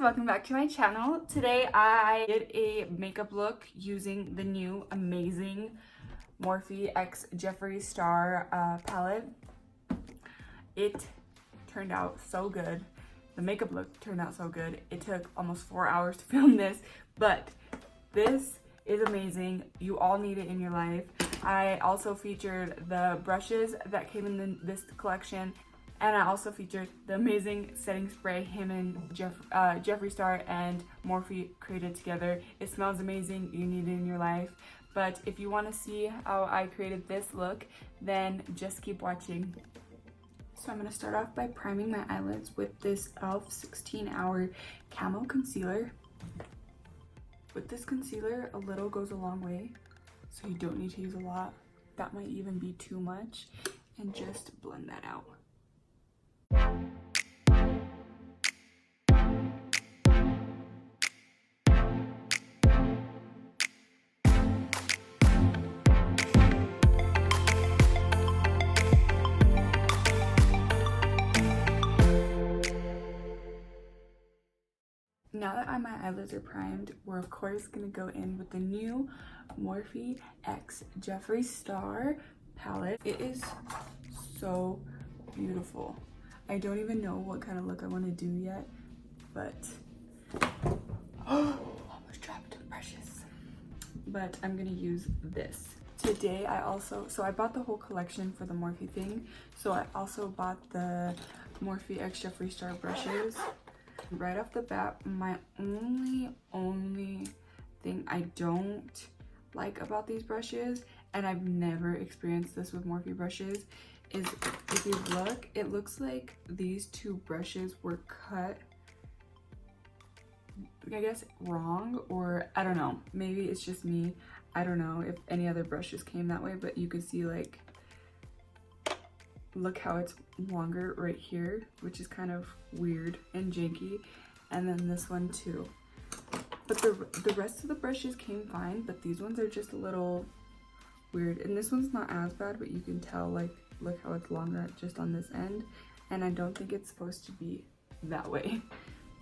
welcome back to my channel. Today I did a makeup look using the new amazing Morphe x Jeffree Stehr palette. It turned out so good. The makeup look turned out so good. It took almost 4 hours to film this, but this is amazing. You all need it in your life. I also featured the brushes that came in this collection, and I also featured the amazing setting spray him and Jeffree Stehr and Morphe created together. It smells amazing. You need it in your life. But if you want to see how I created this look, then just keep watching. So I'm going to start off by priming my eyelids with this e.l.f. 16-hour Camo Concealer. With this concealer, a little goes a long way, so you don't need to use a lot. That might even be too much. And just blend that out. Now that my eyelids are primed, we're of course going to go in with the new Morphe x Jeffree Stehr palette. It is so beautiful. I don't even know what kind of look I want to do yet, but almost dropped brushes. But I'm going to use this. Today I bought the whole collection for the Morphe thing, so I also bought the Morphe x Jeffree Stehr brushes. Right off the bat, my only thing I don't like about these brushes, and I've never experienced this with Morphe brushes, is if you look, it looks like these two brushes were cut, I guess, wrong, or I don't know, maybe it's just me. I don't know if any other brushes came that way, but you could see, like, look how it's longer right here, which is kind of weird and janky, and then this one too. But the rest of the brushes came fine, but these ones are just a little weird. And this one's not as bad, but you can tell, like, look how it's longer just on this end, and I don't think it's supposed to be that way.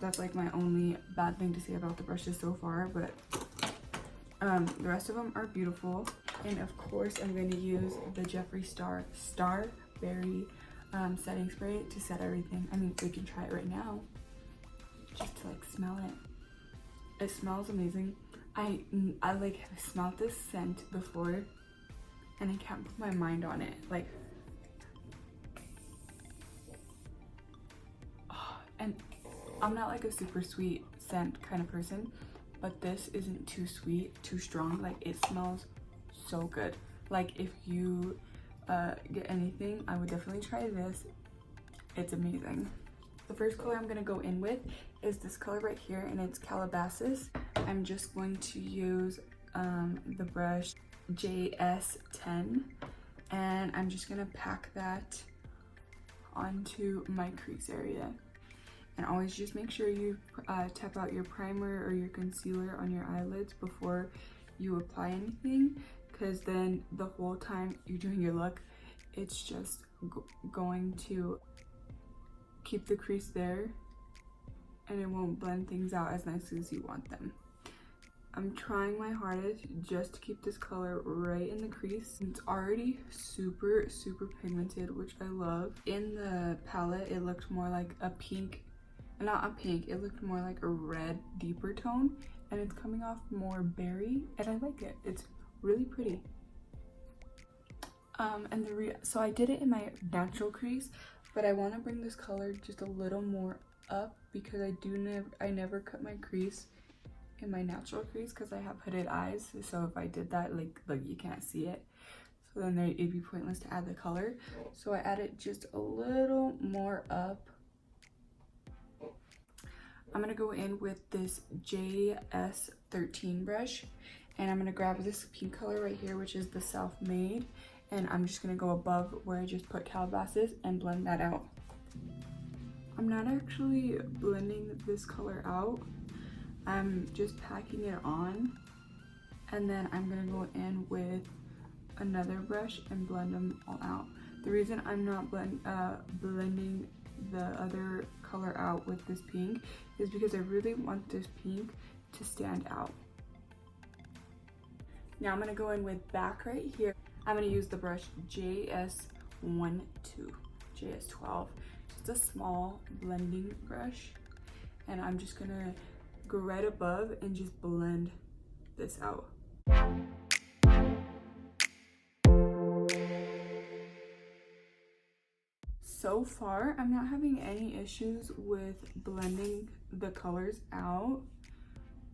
That's like my only bad thing to say about the brushes so far, but the rest of them are beautiful. And of course I'm going to use the Jeffree Stehr Starberry setting spray to set everything. I mean, we can try it right now just to like smell it. It smells amazing. I like have smelled this scent before and I can't put my mind on it. Like, oh, and I'm not like a super sweet scent kind of person, but this isn't too sweet, too strong. Like, it smells so good. Like, if you get anything, I would definitely try this. It's amazing. The first color I'm gonna go in with is this color right here, and it's Calabasas. I'm just going to use the brush JS10, and I'm just gonna pack that onto my crease area. And always just make sure you tap out your primer or your concealer on your eyelids before you apply anything, because then the whole time you're doing your look, it's just going to keep the crease there and it won't blend things out as nicely as you want them. I'm trying my hardest just to keep this color right in the crease. It's already super pigmented, which I love. In the palette, it looked more like a pink, not a pink, it looked more like a red deeper tone, and it's coming off more berry, and I like it. It's really pretty. So I did it in my natural crease, but I want to bring this color just a little more up because I never cut my crease in my natural crease because I have hooded eyes. So if I did that, like you can't see it, so then it'd be pointless to add the color. So I added just a little more up. I'm gonna go in with this JS13 brush, and I'm gonna grab this pink color right here, which is the Self-Made, and I'm just gonna go above where I just put Calabasas and blend that out. I'm not actually blending this color out, I'm just packing it on, and then I'm gonna go in with another brush and blend them all out. The reason I'm not blending the other color out with this pink is because I really want this pink to stand out. Now I'm gonna go in with back right here. I'm gonna use the brush JS12, JS12, just a small blending brush. And I'm just gonna go right above and just blend this out. So far, I'm not having any issues with blending the colors out.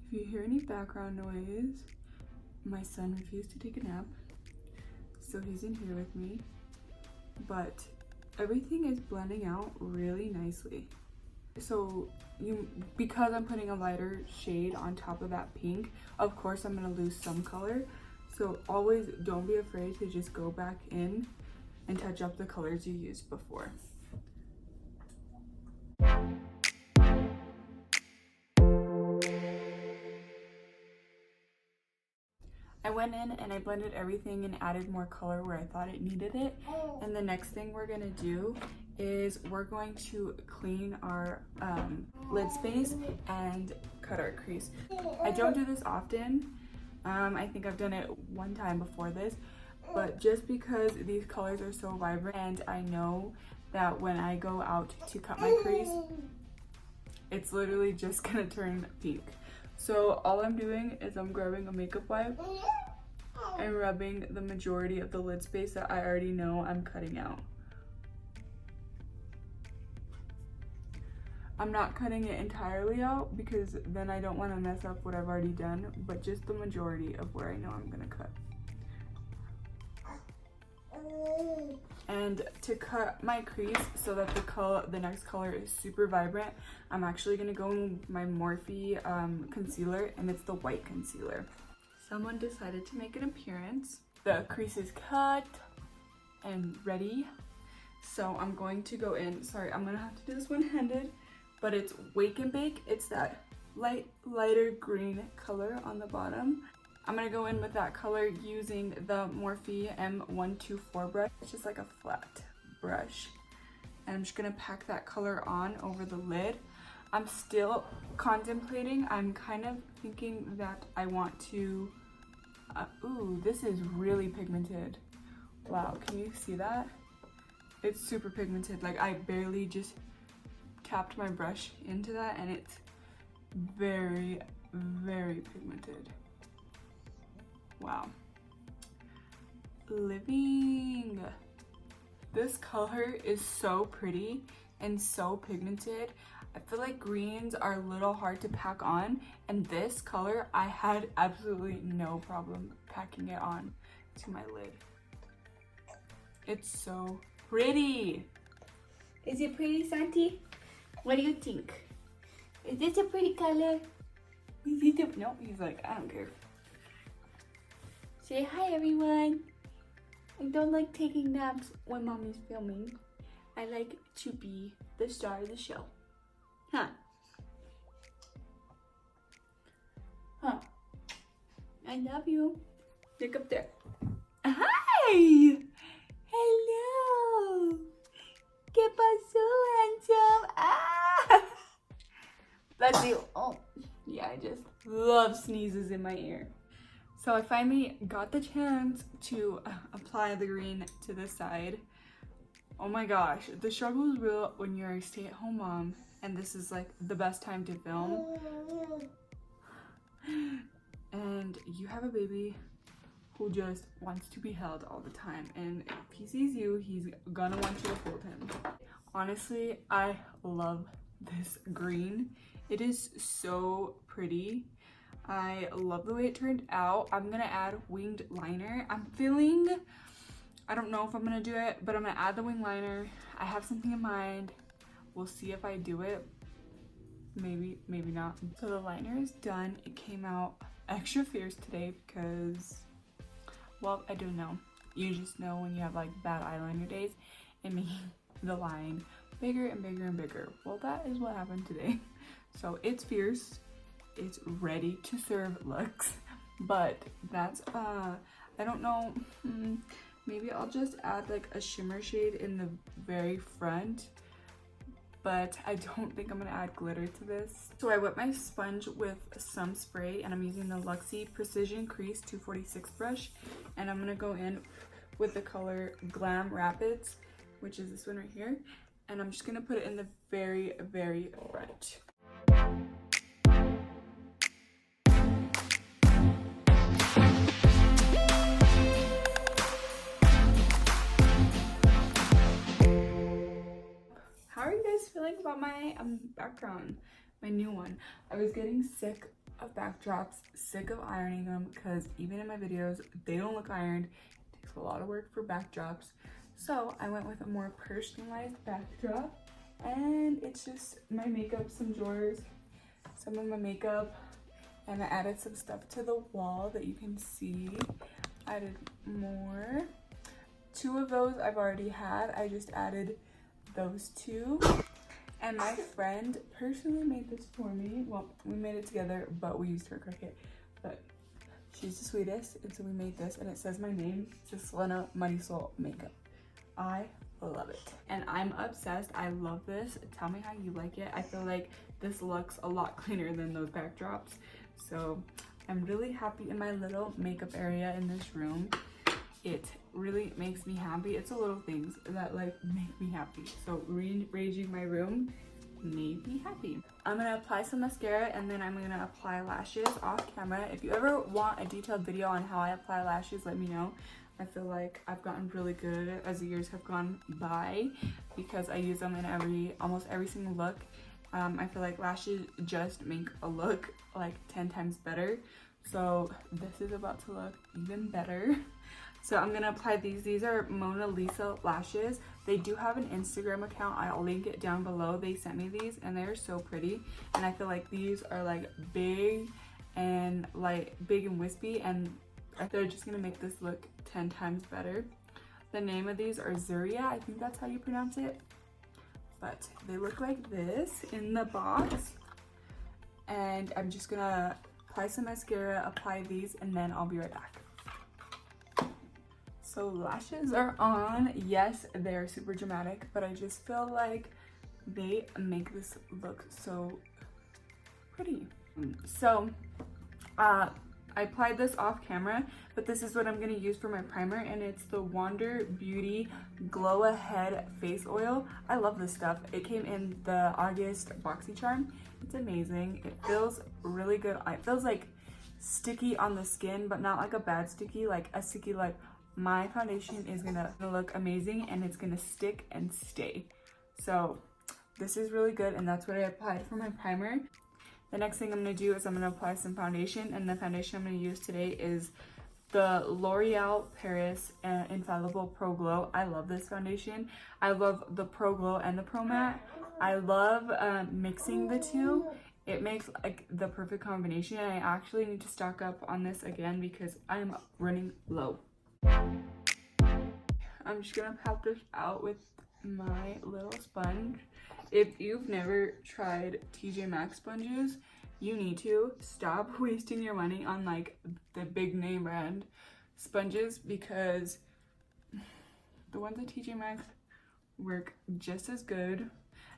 If you hear any background noise, my son refused to take a nap, so he's in here with me. But everything is blending out really nicely. So because I'm putting a lighter shade on top of that pink, of course I'm gonna lose some color. So always don't be afraid to just go back in and touch up the colors you used before. I went in and I blended everything and added more color where I thought it needed it. And the next thing we're gonna do is we're going to clean our lid space and cut our crease. I don't do this often. I think I've done it one time before this, but just because these colors are so vibrant and I know that when I go out to cut my crease, it's literally just gonna turn pink. So all I'm doing is I'm grabbing a makeup wipe and rubbing the majority of the lid space that I already know I'm cutting out. I'm not cutting it entirely out because then I don't want to mess up what I've already done, but just the majority of where I know I'm gonna cut. And to cut my crease so that the next color is super vibrant, I'm actually gonna go in with my Morphe concealer, and it's the white concealer. Someone decided to make an appearance. The crease is cut and ready. So I'm going to go in, sorry, I'm gonna have to do this one-handed, but it's Wake and Bake. It's that lighter green color on the bottom. I'm gonna go in with that color using the Morphe M124 brush. It's just like a flat brush. And I'm just gonna pack that color on over the lid. I'm still contemplating. I'm kind of thinking that I want to, ooh, this is really pigmented. Wow, can you see that? It's super pigmented. Like I barely just tapped my brush into that and it's very, very pigmented. Wow. Living. This color is so pretty and so pigmented. I feel like greens are a little hard to pack on, and this color I had absolutely no problem packing it on to my lid. It's so pretty. Is it pretty, Santi? What do you think? Is this a pretty color? Is it a... No, he's like, I don't care. Say hi, everyone. I don't like taking naps when mommy's filming. I like to be the star of the show. Huh? Huh? I love you. Look up there. Hi! Hello! ¿Qué pasó, handsome? Ah! Bless you. Oh, yeah, I just love sneezes in my ear. So I finally got the chance to apply the green to the side. Oh my gosh, the struggle is real when you're a stay-at-home mom and this is like the best time to film. And you have a baby who just wants to be held all the time, and if he sees you, he's gonna want you to hold him. Honestly, I love this green. It is so pretty. I love the way it turned out. I'm gonna add winged liner. I don't know if I'm gonna do it, but I'm gonna add the wing liner. I have something in mind. We'll see if I do it. Maybe, maybe not. So the liner is done. It came out extra fierce today because, well, I don't know. You just know when you have like bad eyeliner days, it makes the line bigger and bigger and bigger. Well, that is what happened today. So it's fierce. It's ready to serve looks, but that's I don't know, maybe I'll just add like a shimmer shade in the very front, but I don't think I'm gonna add glitter to this. So I wet my sponge with some spray, and I'm using the Luxie Precision Crease 246 brush, and I'm gonna go in with the color Glam Rapids, which is this one right here, and I'm just gonna put it in the very, very front. How are you guys feeling about my background, my new one? I was getting sick of backdrops, sick of ironing them, because even in my videos, they don't look ironed. It takes a lot of work for backdrops. So I went with a more personalized backdrop, and it's just my makeup, some drawers, some of my makeup, and I added some stuff to the wall that you can see. Added more. 2 of those I've already had. I just added those 2, and my friend personally made this for me. Well, we made it together, but we used her Cricut, but she's the sweetest, and so we made this, and it says my name. It's Selena Money Soul Makeup. I love it, and I'm obsessed. I love this. Tell me how you like it. I feel like this looks a lot cleaner than those backdrops, so I'm really happy in my little makeup area in this room. It really makes me happy. It's the little things that like make me happy. So rearranging my room made me happy. I'm gonna apply some mascara, and then I'm gonna apply lashes off camera. If you ever want a detailed video on how I apply lashes, let me know. I feel like I've gotten really good as the years have gone by, because I use them in almost every single look. I feel like lashes just make a look like 10 times better. So this is about to look even better. So I'm gonna apply these. These are Mona Lisa lashes. They do have an Instagram account. I'll link it down below. They sent me these, and they're so pretty. And I feel like these are like big and wispy, and they're just gonna make this look 10 times better. The name of these are Zuria. I think that's how you pronounce it. But they look like this in the box. And I'm just gonna apply some mascara, apply these, and then I'll be right back. So lashes are on. Yes, they're super dramatic, but I just feel like they make this look so pretty. So I applied this off camera, but this is what I'm gonna use for my primer, and it's the Wander Beauty Glow Ahead Face Oil. I love this stuff. It came in the August BoxyCharm. It's amazing. It feels really good. It feels like sticky on the skin, but not like a bad sticky, like a sticky like my foundation is gonna look amazing, and it's gonna stick and stay. So this is really good, and that's what I applied for my primer. The next thing I'm gonna do is I'm gonna apply some foundation, and the foundation I'm gonna use today is the L'Oreal Paris Infallible Pro Glow. I love this foundation. I love the Pro Glow and the Pro Matte. I love mixing the two. It makes like the perfect combination, and I actually need to stock up on this again because I'm running low. I'm just gonna pat this out with my little sponge. If you've never tried TJ Maxx sponges, you need to stop wasting your money on like the big name brand sponges, because the ones at TJ Maxx work just as good.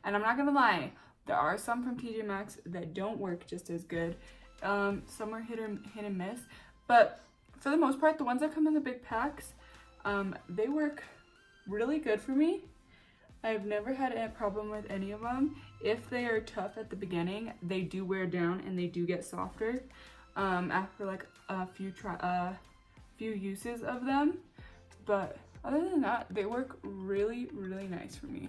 And I'm not gonna lie, there are some from TJ Maxx that don't work just as good. Some are hit and miss, but for the most part, the ones that come in the big packs, they work really good for me. I've never had a problem with any of them. If they are tough at the beginning, they do wear down and they do get softer after like a few uses of them. But other than that, they work really, really nice for me.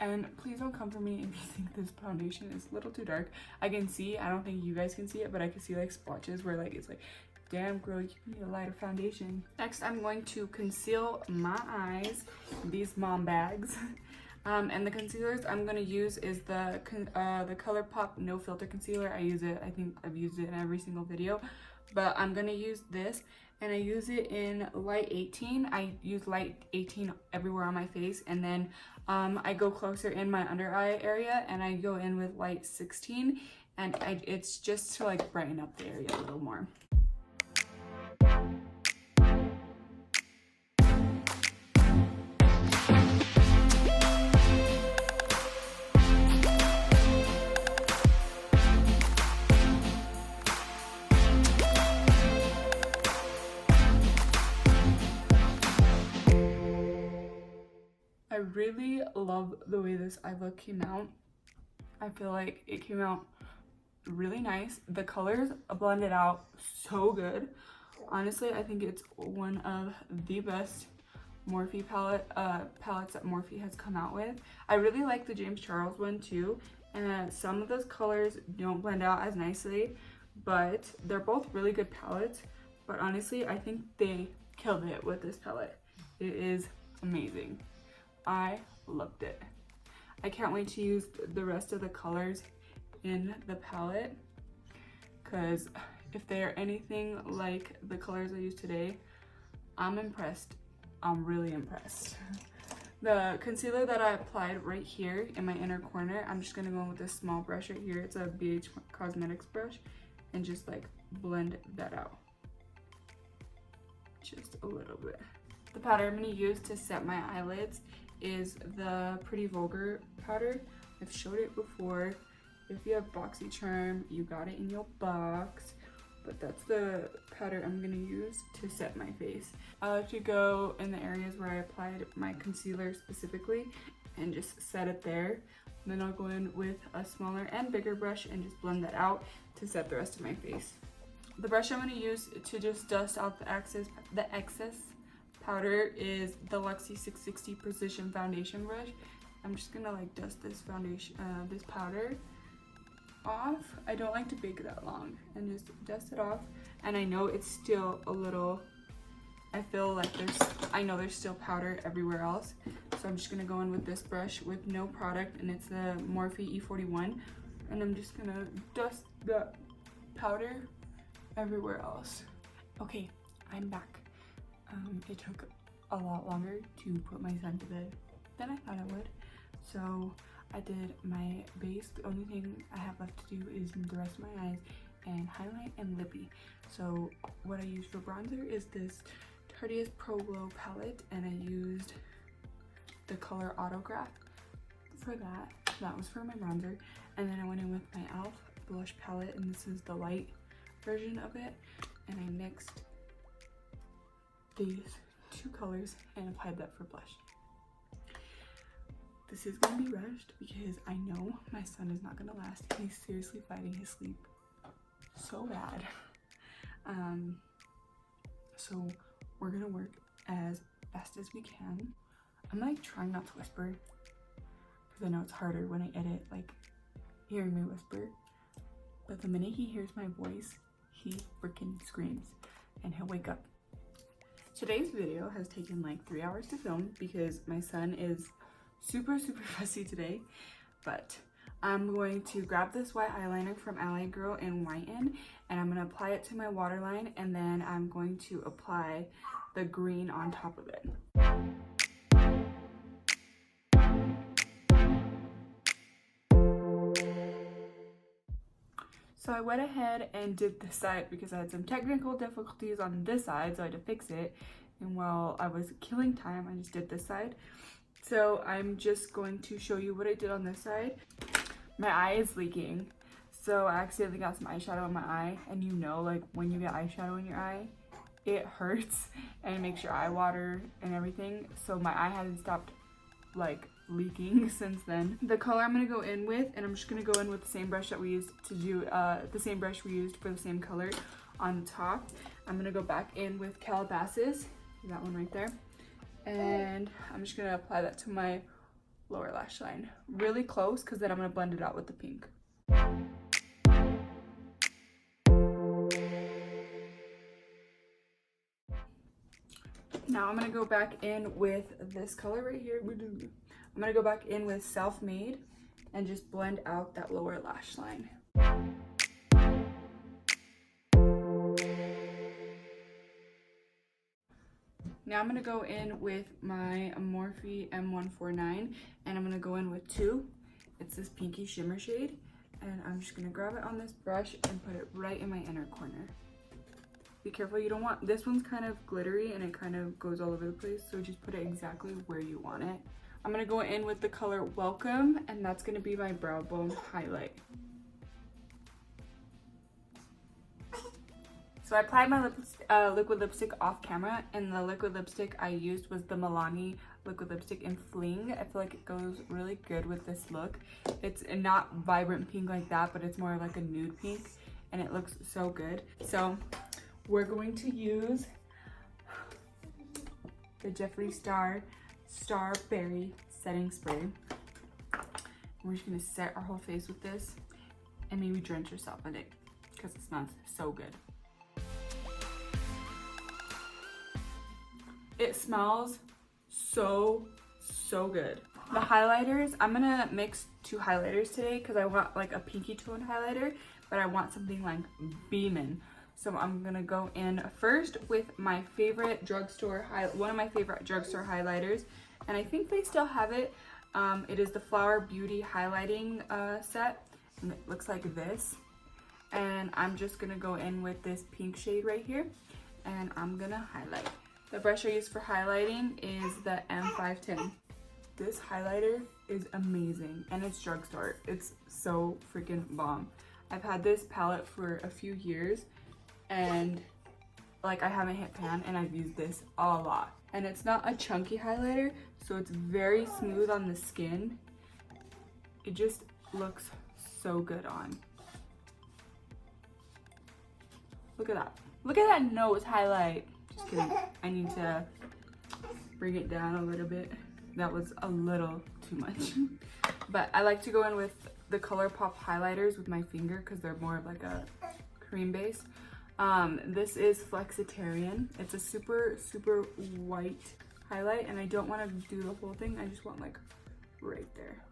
And please don't come for me if you think this foundation is a little too dark. I can see, I don't think you guys can see it, but I can see like splotches where like it's like, damn girl, you need a lighter foundation. Next, I'm going to conceal my eyes, these mom bags. And the concealers I'm gonna use is the ColourPop No Filter Concealer. I use it, I think I've used it in every single video, but I'm gonna use this, and I use it in light 18. I use light 18 everywhere on my face, and then I go closer in my under eye area, and I go in with light 16, and it's just to like brighten up the area a little more. really love the way this eye look came out. I feel like it came out really nice. The colors blended out so good. Honestly, I think it's one of the best Morphe palettes that Morphe has come out with. I really like the James Charles one too, and some of those colors don't blend out as nicely, but they're both really good palettes. But honestly, I think they killed it with this palette. It is amazing. I loved it. I can't wait to use the rest of the colors in the palette, because if they're anything like the colors I used today, I'm impressed. I'm really impressed. The concealer that I applied right here in my inner corner, I'm just gonna go in with this small brush right here. It's a BH Cosmetics brush, and just like blend that out. Just a little bit. The powder I'm gonna use to set my eyelids is the Pretty Vulgar powder. I've showed it before. If you have BoxyCharm, you got it in your box. But that's the powder I'm gonna use to set my face. I like to go in the areas where I applied my concealer specifically and just set it there. And then I'll go in with a smaller and bigger brush and just blend that out to set the rest of my face. The brush I'm gonna use to just dust out the excess powder is the Luxie 660 Precision Foundation brush. I'm just gonna like dust this foundation, this powder off. I don't like to bake that long, and just dust it off. And I know it's still a little, I feel like I know there's still powder everywhere else. So I'm just gonna go in with this brush with no product, and it's the Morphe E41. And I'm just gonna dust the powder everywhere else. Okay, I'm back. It took a lot longer to put my son to bed than I thought it would. So I did my base. The only thing I have left to do is the rest of my eyes and highlight and lippy. So what I used for bronzer is this Tarte's Pro Glow palette, and I used the color Autograph for that. That was for my bronzer. And then I went in with my e.l.f. blush palette, and this is the light version of it. And I mixed these two colors and applied that for blush. This is gonna be rushed because I know my son is not gonna last. He's seriously fighting his sleep so bad. So we're gonna work as fast as we can. I'm like trying not to whisper because I know it's harder when I edit, like hearing me whisper. But the minute he hears my voice, he freaking screams and he'll wake up. Today's video has taken like 3 hours to film because my son is super fussy today, but I'm going to grab this white eyeliner from Ally Girl in Whiten, and I'm going to apply it to my waterline, and then I'm going to apply the green on top of it. So I went ahead and did this side because I had some technical difficulties on this side, so I had to fix it. And while I was killing time, I just did this side. So I'm just going to show you what I did on this side. My eye is leaking, so I accidentally got some eyeshadow in my eye, and you know, like when you get eyeshadow in your eye, it hurts and it makes your eye water and everything. So my eye hasn't stopped like leaking since then. The color I'm gonna go in with, and I'm just gonna go in with the same brush that we used to do, the same brush we used for the same color on top. I'm gonna go back in with Calabasas, that one right there. And I'm just gonna apply that to my lower lash line really close, because then I'm gonna blend it out with the pink. Now I'm gonna go back in with this color right here. I'm gonna go back in with Self Made and just blend out that lower lash line. Now I'm gonna go in with my Morphe M149, and I'm gonna go in with 2. It's this pinky shimmer shade, and I'm just gonna grab it on this brush and put it right in my inner corner. Be careful, you don't want, this one's kind of glittery and it kind of goes all over the place, so just put it exactly where you want it. I'm gonna go in with the color Welcome, and that's gonna be my brow bone highlight. So I applied my liquid lipstick off camera, and the liquid lipstick I used was the Milani liquid lipstick in Fling. I feel like it goes really good with this look. It's not vibrant pink like that, but it's more like a nude pink, and it looks so good. So we're going to use the Jeffree Star Berry setting spray. We're just gonna set our whole face with this and maybe drench yourself in it because it smells so good. It smells so good. The highlighters, I'm gonna mix 2 highlighters today because I want like a pinky tone highlighter, but I want something like beaming. So I'm gonna go in first with my favorite one of my favorite drugstore highlighters, and I think they still have it. It is the Flower Beauty highlighting set, and it looks like this. And I'm just gonna go in with this pink shade right here, and I'm gonna highlight. The brush I use for highlighting is the M510. This highlighter is amazing, and it's drugstore. It's so freaking bomb. I've had this palette for a few years, and like I haven't hit pan, and I've used this a lot. And it's not a chunky highlighter, so it's very smooth on the skin. It just looks so good on. Look at that. Look at that nose highlight. Just kidding. I need to bring it down a little bit. That was a little too much. But I like to go in with the ColourPop highlighters with my finger because they're more of like a cream base. This is Flexitarian. It's a super white highlight, and I don't want to do the whole thing. I just want like right there.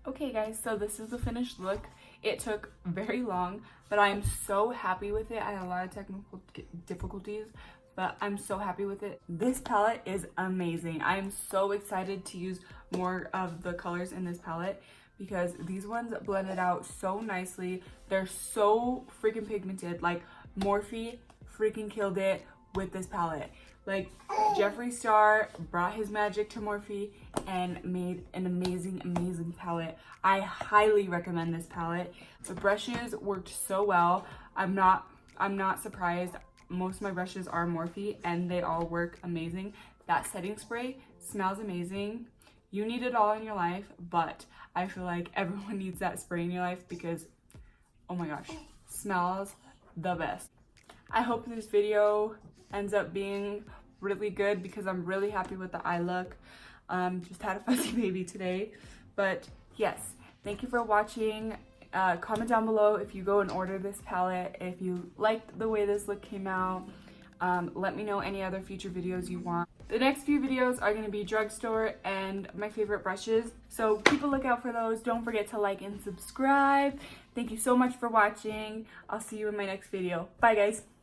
Okay guys, so this is the finished look. It took very long, but I'm so happy with it. I had a lot of technical difficulties, but I'm so happy with it. This palette is amazing. I am so excited to use more of the colors in this palette because these ones blended out so nicely. They're so freaking pigmented. Like Morphe freaking killed it with this palette. Like Jeffree Star brought his magic to Morphe and made an amazing palette. I highly recommend this palette. The brushes worked so well. I'm not surprised. Most of my brushes are Morphe and they all work amazing. That setting spray smells amazing. You need it all in your life, but I feel like everyone needs that spray in your life because, oh my gosh, smells the best. I hope this video ends up being really good because I'm really happy with the eye look. Just had a fuzzy baby today, but yes, thank you for watching. Comment down below if you go and order this palette, if you liked the way this look came out. Let me know any other future videos you want. The next few videos are going to be drugstore and my favorite brushes, so keep a lookout for those. Don't forget to like and subscribe. Thank you so much for watching. I'll see you in my next video. Bye guys.